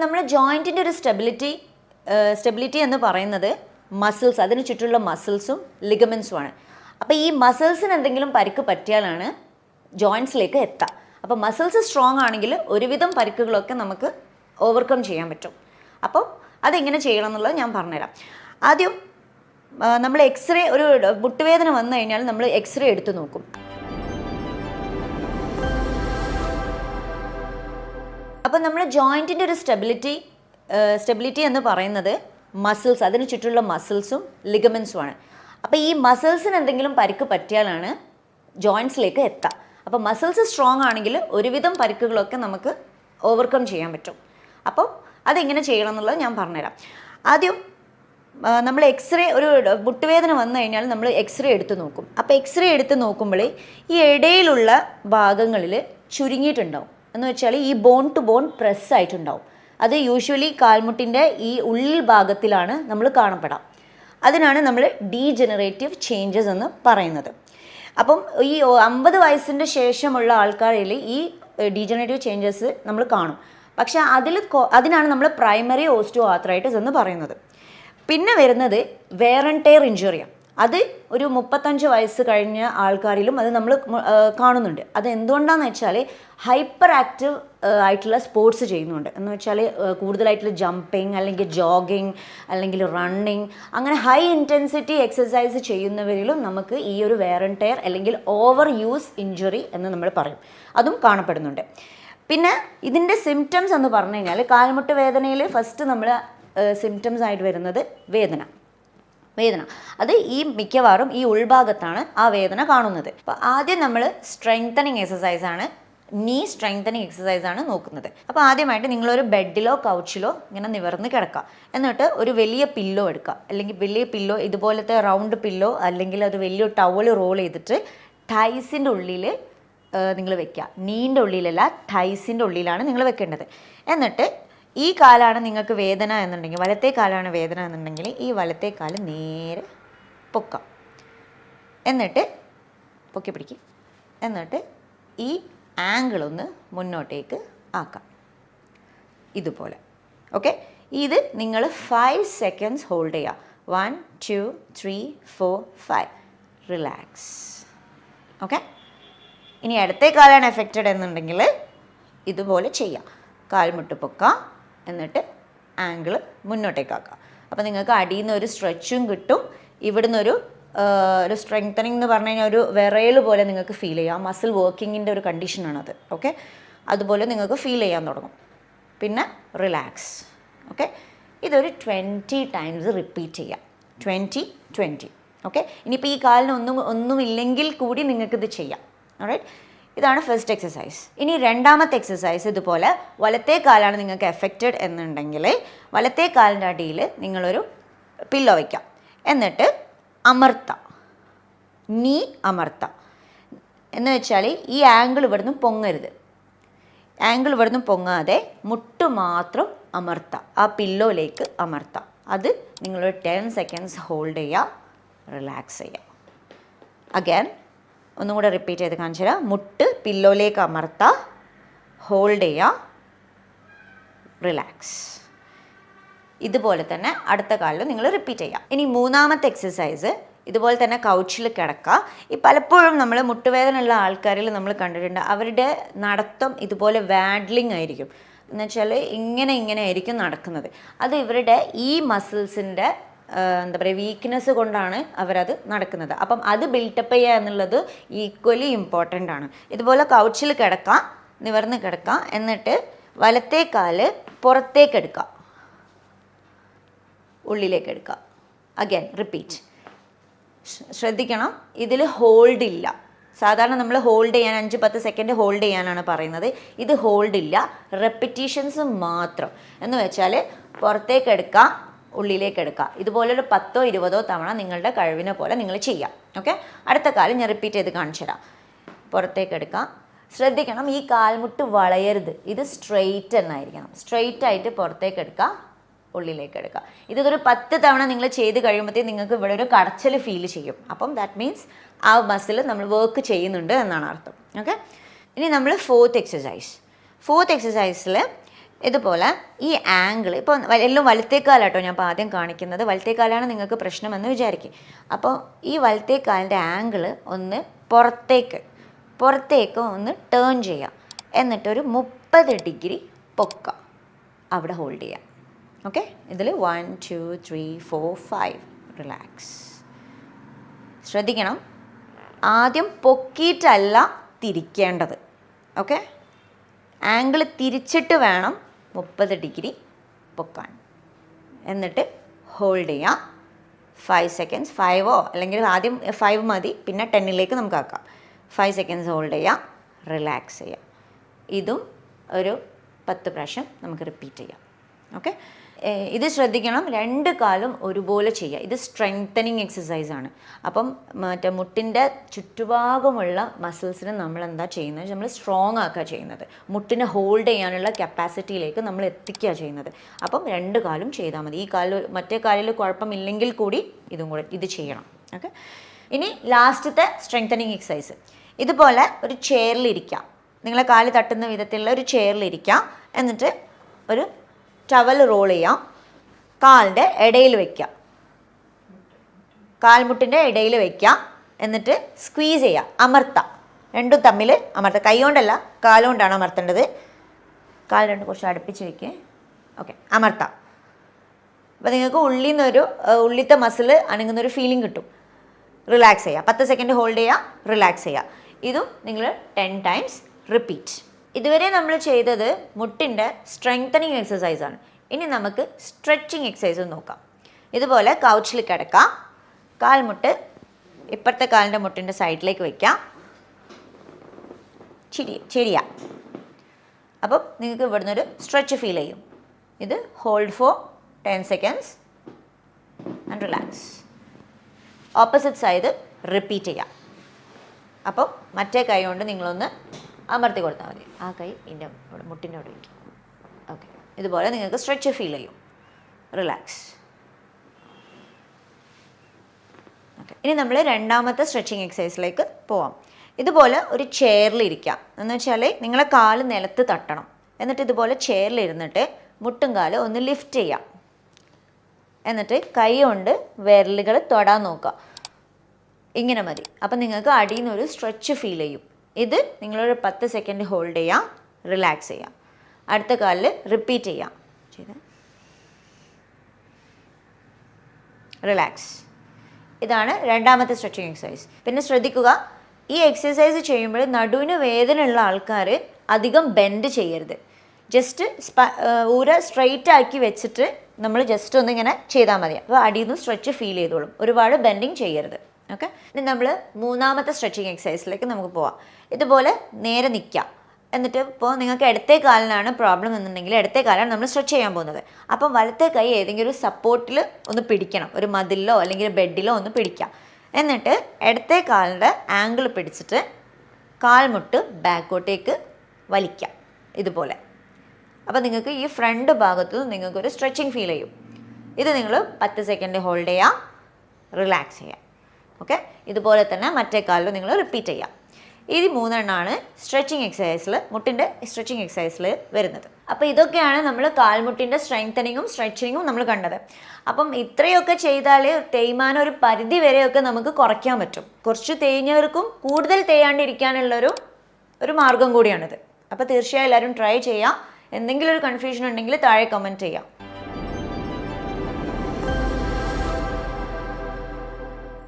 നമ്മുടെ ജോയിൻറ്റിൻ്റെ ഒരു സ്റ്റെബിലിറ്റി എന്ന് പറയുന്നത് മസിൽസ്, അതിന് ചുറ്റുള്ള മസിൽസും ലിഗമെൻസുമാണ്. അപ്പോൾ ഈ മസിൽസിന് എന്തെങ്കിലും പരിക്ക് പറ്റിയാലാണ് ജോയിൻറ്റ്സിലേക്ക് എത്തുക. അപ്പോൾ മസിൽസ് സ്ട്രോങ് ആണെങ്കിൽ ഒരുവിധം പരിക്കുകളൊക്കെ നമുക്ക് ഓവർകം ചെയ്യാൻ പറ്റും. അപ്പോൾ അതെങ്ങനെ ചെയ്യണം എന്നുള്ളത് ഞാൻ പറഞ്ഞുതരാം. ആദ്യം നമ്മൾ എക്സ്റേ, ഒരു മുട്ടുവേദന വന്നു കഴിഞ്ഞാൽ നമ്മൾ എക്സ്റേ എടുത്ത് നോക്കും. അപ്പോൾ നമ്മുടെ ജോയിൻറ്റിൻ്റെ ഒരു സ്റ്റെബിലിറ്റി എന്ന് പറയുന്നത് മസിൽസ്, അതിന് ചുറ്റുള്ള മസിൽസും ലിഗമെൻസുമാണ്. അപ്പോൾ ഈ മസിൽസിന് എന്തെങ്കിലും പരിക്ക് പറ്റിയാലാണ് ജോയിൻറ്റ്സിലേക്ക് എത്തുക. അപ്പോൾ മസിൽസ് സ്ട്രോങ് ആണെങ്കിൽ ഒരുവിധം പരിക്കുകളൊക്കെ നമുക്ക് ഓവർകം ചെയ്യാൻ പറ്റും. അപ്പോൾ അതെങ്ങനെ ചെയ്യണം എന്നുള്ളത് ഞാൻ പറഞ്ഞുതരാം. ആദ്യം നമ്മൾ എക്സ്റേ, ഒരു മുട്ടുവേദന വന്നു കഴിഞ്ഞാൽ നമ്മൾ എക്സ്റേ എടുത്ത് നോക്കും. അപ്പോൾ എക്സ്റേ എടുത്ത് നോക്കുമ്പോൾ ഈ ഇടയിലുള്ള ഭാഗങ്ങളിൽ ചുരുങ്ങിയിട്ടുണ്ടാവും. എന്ന് വെച്ചാൽ ഈ ബോൺ ടു ബോൺ പ്രസ് ആയിട്ടുണ്ടാവും. അത് യൂഷ്വലി കാൽമുട്ടിൻ്റെ ഈ ഉള്ളിൽ ഭാഗത്തിലാണ് നമ്മൾ കാണപ്പെടാം. അതിനാണ് നമ്മൾ ഡീജനറേറ്റീവ് ചേഞ്ചസ് എന്ന് പറയുന്നത്. അപ്പം ഈ 50 വയസ്സിൻ്റെ ശേഷമുള്ള ആൾക്കാരിൽ ഈ ഡീജനറേറ്റീവ് ചേഞ്ചസ് നമ്മൾ കാണും. പക്ഷേ അതിനാണ് നമ്മൾ പ്രൈമറി ഓസ്റ്റിയോ ആർത്രൈറ്റിസ് എന്ന് പറയുന്നത്. പിന്നെ വരുന്നത് വെയർ ആൻഡ് ടയർ ഇഞ്ചുറിയാണ്. അത് ഒരു 35 വയസ്സ് കഴിഞ്ഞ ആൾക്കാരിലും അത് നമ്മൾ കാണുന്നുണ്ട്. അത് എന്തുകൊണ്ടാണെന്ന് വെച്ചാൽ ഹൈപ്പർ ആക്റ്റീവ് ആയിട്ടുള്ള സ്പോർട്സ് ചെയ്യുന്നുണ്ട്. എന്ന് വെച്ചാൽ കൂടുതലായിട്ടുള്ള ജമ്പിങ് അല്ലെങ്കിൽ ജോഗിങ് അല്ലെങ്കിൽ റണ്ണിങ്, അങ്ങനെ ഹൈ ഇൻറ്റൻസിറ്റി എക്സസൈസ് ചെയ്യുന്നവരിലും നമുക്ക് ഈ ഒരു വെയർ ആൻഡ് ടയർ അല്ലെങ്കിൽ ഓവർ യൂസ് ഇഞ്ചുറി എന്ന് നമ്മൾ പറയും. അതും കാണപ്പെടുന്നുണ്ട്. പിന്നെ ഇതിൻ്റെ സിംറ്റംസ് എന്ന് പറഞ്ഞു കഴിഞ്ഞാൽ കാൽമുട്ട് വേദനയിൽ ഫസ്റ്റ് നമ്മൾ സിംറ്റംസ് ആയിട്ട് വരുന്നത് വേദന. അത് ഈ മിക്കവാറും ഈ ഉൾഭാഗത്താണ് ആ വേദന കാണുന്നത്. അപ്പോൾ ആദ്യം നമ്മൾ സ്ട്രെങ്തനിങ് എക്സസൈസാണ്, നീ സ്ട്രെങ്തനിങ് എക്സസൈസാണ് നോക്കുന്നത്. അപ്പോൾ ആദ്യമായിട്ട് നിങ്ങളൊരു ബെഡിലോ കൗച്ചിലോ ഇങ്ങനെ നിവർന്ന് കിടക്കുക. എന്നിട്ട് ഒരു വലിയ പില്ലോ എടുക്കുക. അല്ലെങ്കിൽ വലിയ പില്ലോ, ഇതുപോലത്തെ റൗണ്ട് പില്ലോ അല്ലെങ്കിൽ ഒരു വലിയ ടവൽ റോൾ ചെയ്തിട്ട് ടൈസിൻ്റെ ഉള്ളിൽ നിങ്ങൾ വെക്കുക. നീൻ്റെ ഉള്ളിലല്ല, ടൈസിൻ്റെ ഉള്ളിലാണ് നിങ്ങൾ വെക്കേണ്ടത്. എന്നിട്ട് ഈ കാലാണ് നിങ്ങൾക്ക് വേദന എന്നുണ്ടെങ്കിൽ, വലത്തെ കാലാണ് വേദന എന്നുണ്ടെങ്കിൽ ഈ വലത്തെ കാല് നേരെ പൊക്കാം. എന്നിട്ട് പൊക്കി പിടിക്കും. എന്നിട്ട് ഈ ആംഗിൾ ഒന്ന് മുന്നോട്ടേക്ക് ആക്കാം, ഇതുപോലെ. ഓക്കെ, ഇത് നിങ്ങൾ 5 സെക്കൻഡ്സ് ഹോൾഡ് ചെയ്യുക. 1 2 3 4 5. റിലാക്സ്. ഓക്കെ, ഇനി അടുത്ത കാലാണ് എഫക്റ്റഡ് എന്നുണ്ടെങ്കിൽ ഇതുപോലെ ചെയ്യാം. കാൽമുട്ട് പൊക്കാം, എന്നിട്ട് ആംഗിൾ മുന്നോട്ടേക്കാക്കാം. അപ്പോൾ നിങ്ങൾക്ക് അടിയിൽ നിന്ന് ഒരു സ്ട്രെച്ചും കിട്ടും. ഇവിടുന്ന് ഒരു സ്ട്രെങ്തനിങ് എന്ന് പറഞ്ഞു കഴിഞ്ഞാൽ ഒരു വിറയൽ പോലെ നിങ്ങൾക്ക് ഫീൽ ചെയ്യാം. മസിൽ വർക്കിങ്ങിൻ്റെ ഒരു കണ്ടീഷനാണത്. ഓക്കെ, അതുപോലെ നിങ്ങൾക്ക് ഫീൽ ചെയ്യാൻ തുടങ്ങും. പിന്നെ റിലാക്സ്. ഓക്കെ, ഇതൊരു 20 ടൈംസ് റിപ്പീറ്റ് ചെയ്യാം. 20. ഓക്കെ, ഇനിയിപ്പോൾ ഈ കാലിന് ഒന്നുമില്ലെങ്കിൽ കൂടി നിങ്ങൾക്കിത് ചെയ്യാം. ഓൾറൈറ്റ്, ഇതാണ് ഫസ്റ്റ് എക്സസൈസ്. ഇനി രണ്ടാമത്തെ എക്സസൈസ് ഇതുപോലെ വലത്തെ കാലാണ് നിങ്ങൾക്ക് എഫക്റ്റഡ് എന്നുണ്ടെങ്കിൽ വലത്തെ കാലിൻ്റെ അടിയിൽ നിങ്ങളൊരു പില്ലോ വയ്ക്കാം. എന്നിട്ട് അമർത്താം, നീ അമർത്താം. എന്ന് വെച്ചാൽ ഈ ആംഗിൾ ഇവിടുന്ന് പൊങ്ങരുത്. ആംഗിൾ ഇവിടുന്ന് പൊങ്ങാതെ മുട്ട് മാത്രം അമർത്താം, ആ പില്ലോയിലേക്ക് അമർത്താം. അത് നിങ്ങളൊരു 10 സെക്കൻഡ്സ് ഹോൾഡ് ചെയ്യുക, റിലാക്സ് ചെയ്യുക. അഗൈൻ ഒന്നും കൂടെ റിപ്പീറ്റ് ചെയ്ത് കാണിച്ചു തരാം. മുട്ട് പില്ലോയിലേക്ക് അമർത്താം, ഹോൾഡ് ചെയ്യുക, റിലാക്സ്. ഇതുപോലെ തന്നെ അടുത്ത കാലിൽ നിങ്ങൾ റിപ്പീറ്റ് ചെയ്യാം. ഇനി മൂന്നാമത്തെ എക്സസൈസ് ഇതുപോലെ തന്നെ കൗച്ചിൽ കിടക്കുക. ഈ പലപ്പോഴും നമ്മൾ മുട്ടുവേദന ഉള്ള ആൾക്കാരിൽ നമ്മൾ കണ്ടിട്ടുണ്ട്, അവരുടെ നടത്തം ഇതുപോലെ വാഡ്ലിംഗ് ആയിരിക്കും. എന്ന് വെച്ചാൽ ഇങ്ങനെ ആയിരിക്കും നടക്കുന്നത്. അത് ഇവരുടെ ഈ മസിൽസിൻ്റെ എന്താ പറയുക വീക്ക്നെസ് കൊണ്ടാണ് അവരത് നടക്കുന്നത്. അപ്പം അത് ബിൽട്ടപ്പ് ചെയ്യുക എന്നുള്ളത് ഈക്വലി ഇമ്പോർട്ടൻ്റ് ആണ്. ഇതുപോലെ കൗച്ചിൽ കിടക്കാം, നിവർന്ന് കിടക്കാം. എന്നിട്ട് വലത്തെ കാല് പുറത്തേക്ക് എടുക്കുക, ഉള്ളിലേക്ക് എടുക്കുക. Again repeat. ശ്രദ്ധിക്കണം, ഇതിൽ ഹോൾഡ് ഇല്ല. സാധാരണ നമ്മൾ ഹോൾഡ് ചെയ്യാൻ 5-10 സെക്കൻഡ് ഹോൾഡ് ചെയ്യാനാണ് പറയുന്നത്. ഇത് ഹോൾഡ് ഇല്ല, റെപ്പിറ്റീഷൻസ് മാത്രം. എന്ന് വെച്ചാൽ പുറത്തേക്ക് എടുക്കുക, ഉള്ളിലേക്ക് എടുക്കുക. ഇതുപോലൊരു 10-20 തവണ നിങ്ങളുടെ കഴിവിനെ പോലെ നിങ്ങൾ ചെയ്യാം. ഓക്കെ, അടുത്ത കാലം ഞാൻ റിപ്പീറ്റ് ചെയ്ത് കാണിച്ചു തരാം. പുറത്തേക്ക് എടുക്കാം. ശ്രദ്ധിക്കണം, ഈ കാൽമുട്ട് വളയരുത്. ഇത് സ്ട്രെയിറ്റ് എന്നായിരിക്കണം. സ്ട്രെയിറ്റ് ആയിട്ട് പുറത്തേക്ക് എടുക്കുക, ഉള്ളിലേക്ക് എടുക്കുക. ഇതൊരു 10 തവണ നിങ്ങൾ ചെയ്ത് കഴിയുമ്പോഴത്തേക്കും നിങ്ങൾക്ക് ഇവിടെ ഒരു കടച്ചൽ ഫീൽ ചെയ്യും. അപ്പം ദാറ്റ് മീൻസ് ആ മസിൽ നമ്മൾ വർക്ക് ചെയ്യുന്നുണ്ട് എന്നാണ് അർത്ഥം. ഓക്കെ, ഇനി നമ്മൾ ഫോർത്ത് എക്സസൈസിൽ ഇതുപോലെ ഈ ആംഗിൾ ഇപ്പോൾ എല്ലാം വലത്തേക്കാലാട്ടോ ഞാൻ ഇപ്പോൾ ആദ്യം കാണിക്കുന്നത്. വലത്തേക്കാലാണ് നിങ്ങൾക്ക് പ്രശ്നമെന്ന് വിചാരിക്കും. അപ്പോൾ ഈ വലത്തേക്കാലിൻ്റെ ആംഗിൾ ഒന്ന് പുറത്തേക്ക് ഒന്ന് ടേൺ ചെയ്യാം. എന്നിട്ടൊരു 30 ഡിഗ്രി പൊക്കുക, അവിടെ ഹോൾഡ് ചെയ്യാം. ഓക്കെ, ഇതിൽ 1 2 3 4 5 റിലാക്സ്. ശ്രദ്ധിക്കണം, ആദ്യം പൊക്കിയിട്ടല്ല തിരിക്കേണ്ടത്. ഓക്കെ, ആംഗിൾ തിരിച്ചിട്ട് വേണം 30 ഡിഗ്രി പൊക്കാൻ. എന്നിട്ട് ഹോൾഡ് ചെയ്യാം 5 സെക്കൻഡ്സ്. 5 അല്ലെങ്കിൽ ആദ്യം 5 മതി, പിന്നെ 10ലേക്ക് നമുക്ക് ആക്കാം. 5 സെക്കൻഡ്സ് ഹോൾഡ് ചെയ്യാം, റിലാക്സ് ചെയ്യാം. ഇതും ഒരു 10 പ്രാവശ്യം നമുക്ക് റിപ്പീറ്റ് ചെയ്യാം. ഓക്കെ, ഇത് ശ്രദ്ധിക്കണം, 2 കാലും ഒരുപോലെ ചെയ്യുക. ഇത് സ്ട്രെങ്തനിങ് എക്സസൈസാണ്. അപ്പം മറ്റേ മുട്ടിൻ്റെ ചുറ്റുഭാഗമുള്ള മസിൽസിന് നമ്മൾ എന്താ ചെയ്യുന്നത്, നമ്മൾ സ്ട്രോങ് ആക്കുക ചെയ്യുന്നത്. മുട്ടിനെ ഹോൾഡ് ചെയ്യാനുള്ള കപ്പാസിറ്റിയിലേക്ക് നമ്മൾ എത്തിക്കുക ചെയ്യുന്നത്. അപ്പം 2 കാലും ചെയ്താൽ മതി. ഈ മറ്റേ കാലിൽ കുഴപ്പമില്ലെങ്കിൽ കൂടി ഇത് ചെയ്യണം. ഓക്കെ, ഇനി ലാസ്റ്റത്തെ സ്ട്രെങ്തനിങ് എക്സസൈസ്. ഇതുപോലെ ഒരു ചെയറിലിരിക്കാം, നിങ്ങളെ കാല് തട്ടുന്ന വിധത്തിലുള്ള ഒരു ചെയറിലിരിക്കാം. എന്നിട്ട് ഒരു ടവൽ റോൾ ചെയ്യാം, കാലിൻ്റെ ഇടയിൽ വയ്ക്കുക, കാൽമുട്ടിൻ്റെ ഇടയിൽ വയ്ക്കുക. എന്നിട്ട് സ്ക്വീസ് ചെയ്യുക, അമർത്താം, രണ്ടും തമ്മിൽ അമർത്തുക. കൈ കൊണ്ടല്ല, കാലുകൊണ്ടാണ് അമർത്തേണ്ടത്. കാൽ രണ്ട് കുറച്ച് അടുപ്പിച്ച് വയ്ക്കുക. ഓക്കെ, അമർത്താം. അപ്പോൾ നിങ്ങൾക്ക് ഉള്ളിലത്തെ മസിൽ അനങ്ങുന്നൊരു ഫീലിംഗ് കിട്ടും. റിലാക്സ് ചെയ്യുക, 10 സെക്കൻഡ് ഹോൾഡ് ചെയ്യുക, റിലാക്സ് ചെയ്യുക. ഇതും നിങ്ങൾ 10 ടൈംസ് റിപ്പീറ്റ്. ഇതുവരെ നമ്മൾ ചെയ്തത് മുട്ടിൻ്റെ സ്ട്രെങ്തനിങ് എക്സസൈസാണ്. ഇനി നമുക്ക് സ്ട്രെച്ചിങ് എക്സസൈസ് നോക്കാം. ഇതുപോലെ കൗച്ചിൽ കിടക്കാം, കാൽമുട്ട് ഇപ്പുറത്തെ കാലിൻ്റെ മുട്ടിൻ്റെ സൈഡിലേക്ക് വയ്ക്കാം, ചെരിയാം. അപ്പം നിങ്ങൾക്ക് ഇവിടുന്ന് ഒരു സ്ട്രെച്ച് ഫീൽ ചെയ്യും. ഇത് hold four 10 seconds and relax. Opposite side repeat ചെയ്യാം. അപ്പം മറ്റേ കൈ കൊണ്ട് നിങ്ങളൊന്ന് അമർത്തി കൊടുത്താൽ മതി. ആ കൈ മുട്ടിൻ്റെ അവിടെ വയ്ക്കും. ഓക്കെ, ഇതുപോലെ നിങ്ങൾക്ക് സ്ട്രെച്ച് ഫീൽ ചെയ്യും. റിലാക്സ്. ഓക്കെ, ഇനി നമ്മൾ രണ്ടാമത്തെ സ്ട്രെച്ചിങ് എക്സസൈസിലേക്ക് പോവാം. ഇതുപോലെ ഒരു ചെയറിലിരിക്കാം. എന്ന് വെച്ചാൽ നിങ്ങളെ കാല് നിലത്ത് തട്ടണം. എന്നിട്ട് ഇതുപോലെ ചെയറിലിരുന്നിട്ട് മുട്ടും കാല് ഒന്ന് ലിഫ്റ്റ് ചെയ്യാം. എന്നിട്ട് കൈ കൊണ്ട് വിരലുകൾ തൊടാൻ നോക്കുക. ഇങ്ങനെ മതി. അപ്പം നിങ്ങൾക്ക് അടിയിൽ നിന്നൊരു സ്ട്രെച്ച് ഫീൽ ചെയ്യും. ഇത് നിങ്ങളൊരു 10 സെക്കൻഡ് ഹോൾഡ് ചെയ്യാം, റിലാക്സ് ചെയ്യാം. അടുത്ത കാലിൽ റിപ്പീറ്റ് ചെയ്യാം. റിലാക്സ്. ഇതാണ് രണ്ടാമത്തെ സ്ട്രെച്ചിങ് എക്സസൈസ്. പിന്നെ ശ്രദ്ധിക്കുക, ഈ എക്സസൈസ് ചെയ്യുമ്പോൾ നടുവിന് വേദനയുള്ള ആൾക്കാർ അധികം ബെൻഡ് ചെയ്യരുത്. ജസ്റ്റ് സ്ട്രെയിറ്റ് ആക്കി വെച്ചിട്ട് നമ്മൾ ജസ്റ്റ് ഒന്നിങ്ങനെ ചെയ്താൽ മതി. അപ്പോൾ അടിയിൽ നിന്ന് സ്ട്രെച്ച് ഫീൽ ചെയ്തോളും. ഒരുപാട് ബെൻഡിങ് ചെയ്യരുത്. ഓക്കെ, ഇനി നമ്മൾ മൂന്നാമത്തെ സ്ട്രെച്ചിങ് എക്സസൈസിലേക്ക് നമുക്ക് പോവാം. ഇതുപോലെ നേരെ നിൽക്കാം. എന്നിട്ട് ഇപ്പോൾ നിങ്ങൾക്ക് ഇടത്തെ കാലിനാണ് പ്രോബ്ലം എന്നുണ്ടെങ്കിൽ ഇടത്തെ കാലാണ് നമ്മൾ സ്ട്രെച്ച് ചെയ്യാൻ പോകുന്നത്. അപ്പം വലത്തെ കൈ ഏതെങ്കിലും ഒരു സപ്പോർട്ടിൽ ഒന്ന് പിടിക്കണം, ഒരു മതിലിലോ അല്ലെങ്കിൽ ബെഡിലോ ഒന്ന് പിടിക്കാം. എന്നിട്ട് ഇടത്തെ കാലിൻ്റെ ആംഗിൾ പിടിച്ചിട്ട് കാൽമുട്ട് ബാക്കോട്ടേക്ക് വലിക്കാം ഇതുപോലെ. അപ്പോൾ നിങ്ങൾക്ക് ഈ ഫ്രണ്ട് ഭാഗത്ത് നിങ്ങൾക്കൊരു സ്ട്രെച്ചിങ് ഫീൽ ചെയ്യും. ഇത് നിങ്ങൾ 10 സെക്കൻഡ് ഹോൾഡ് ചെയ്യാം, റിലാക്സ് ചെയ്യാം. ഓക്കെ, ഇതുപോലെ തന്നെ മറ്റേ കാലിൽ നിങ്ങൾ റിപ്പീറ്റ് ചെയ്യാം. ഇത് 3 എണ്ണമാണ് സ്ട്രെച്ചിങ് എക്സസൈസിൽ, മുട്ടിൻ്റെ സ്ട്രെച്ചിങ് എക്സസൈസിൽ വരുന്നത്. അപ്പോൾ ഇതൊക്കെയാണ് നമ്മൾ കാൽമുട്ടിൻ്റെ സ്ട്രെങ്തനിങ്ങും സ്ട്രെച്ചിങ്ങും നമ്മൾ കണ്ടത്. അപ്പം ഇത്രയൊക്കെ ചെയ്താൽ തേയ്മാനം ഒരു പരിധി വരെയൊക്കെ നമുക്ക് കുറയ്ക്കാൻ പറ്റും. കുറച്ച് തേഞ്ഞവർക്കും കൂടുതൽ തേയാണ്ടിരിക്കാനുള്ളൊരു മാർഗം കൂടിയാണിത്. അപ്പോൾ തീർച്ചയായും എല്ലാവരും ട്രൈ ചെയ്യാം. എന്തെങ്കിലും ഒരു കൺഫ്യൂഷൻ ഉണ്ടെങ്കിൽ താഴെ കമൻറ്റ് ചെയ്യാം.